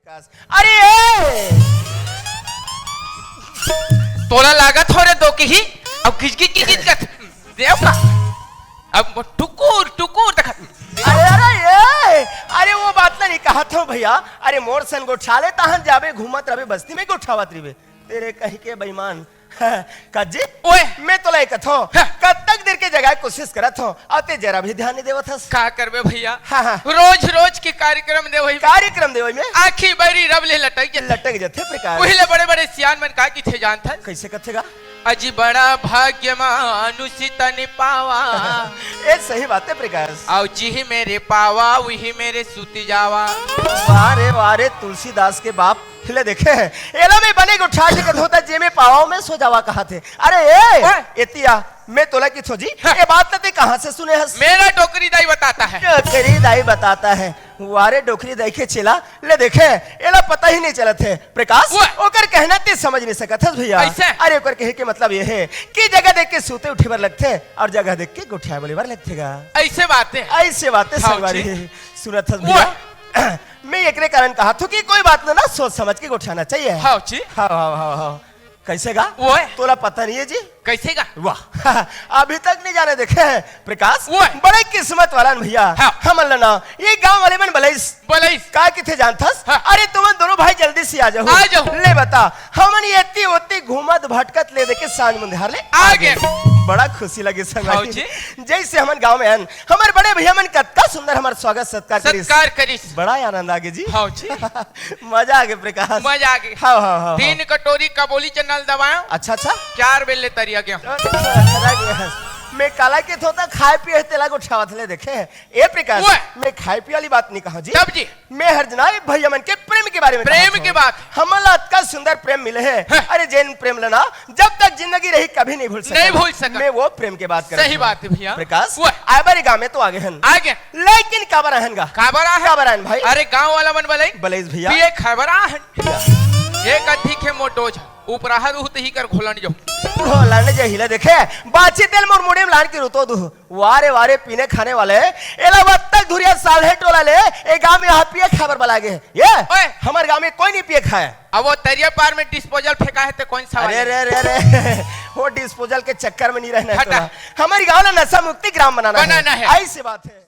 प्रकाश। अरे तोला लागत हो रे दो की ही अब खिच खिच खिच कर देव का अब टुकुर टुकुर तक। अरे वो बात नहीं कहा था भैया। अरे मोर सन गोठाले तहन जाबे घूमत रहे बस्ती में गोठावत रहे तेरे कह के बेईमान कज्जी ओए मैं तो लाई कथो कब तक देर के जगह कोशिश करत हो आते जरा भी ध्यान नहीं देवत हस का करबे भैया। हाँ। रोज रोज के कार्यक्रम दे वही कार्यक्रम दे वही में आखी बैरी रब ले लटक जथे प्रकार पहले बड़े बड़े सियान मन का की थे जानता कैसे कथेगा अजी बड़ा भाग्य मानुषित निपावा ये सही बात है प्रकाश। आओ जी मेरे पावा वही मेरे सूती जावा। वारे वारे तुलसीदास के बाप ले देखे एला में बने को ठाट के होता जे में पावाओ में सो जावा कहा थे। अरे एतिया मैं तोला की थोजी ये बात ते कहां से सुने हस। मेरा टोकरी दाई बताता है। टोकरी दाई बताता है वारे डोकरी दाई के चला ले देखे एला पता ही नहीं चलत है प्रकाश ओकर कहना ते समझ नहीं सकत हस भैया। अरे ओकर कहे के मतलब ये है कि जगह देख के सूते उठे बर लगते और जगह देख के गोठिया बोले बर लगतेगा। ऐसे बातें संगवारी सुनत हस भैया। मैं एकरे कारण कहा था कि कोई बात ना सोच समझ के उठाना चाहिए। हाँ जी हाँ कैसे गा वो तोला पता नहीं है जी कैसे गा वाह अभी तक नहीं जाने देखे हैं प्रकाश बड़े किस्मत वाला भैया। हम ना ये गांव वाले मन बलैस का किथे जानथस। अरे तुम दोनों भाई जल्दी से आ जाओ ले बता हमन येती ओती घूमत भटकत ले देके सांझ मुंधार ले आ गए। बड़ा खुशी लगी संगवारी जैसे हमन गांव में हन हमारे बड़े भैया मन कत्ता सुंदर हमार स्वागत सत्कार करिस बड़ा आनंद आ गए जी। हाँ जी मजा आ गए प्रकाश मजा आ गई। हाँ 3 कटोरी कबोली चन्नल दबाओ। अच्छा 4 बेले तरिया गया मैं काला के थोता खाए पिए तेला को उठावत ले देखे ए प्रकाश मैं खाए पिए वाली बात नहीं कहा जी। तब जी मैं हर जनाए भैया मन के प्रेम के बारे में प्रेम की बात हमला का सुंदर प्रेम मिले है। अरे जैन प्रेम लेना जब तक जिंदगी रही कभी नहीं भूल सका मैं वो प्रेम के बात कर। सही बात है भैया प्रकाश आबारी गांव में तो आगे हन आगे लेकिन काबर आहनगा काबर आहन भाई। अरे गांव वाला मन बलेज भैया ये खबर आहन एक अधिक है मोटोज उपराहर उत ही कर घोलन जो घोलन जे हिले देखे बाची तेल मोर मुड़े में लान के रुतो दु वारे वारे पीने खाने वाले एला वक्त तक धुरिया साल है टोला ले ए गांव में यहाँ पिए खबर बला गए ये हमारे गांव में कोई नहीं पिए खाए। अब वो तरिया पार में डिस्पोजल फेंका है तो कौन सा अरे वो डिस्पोजल के चक्कर में नहीं रहना है हमारी गांव में नशा मुक्ति ग्राम बनाना है। ऐसी बात है।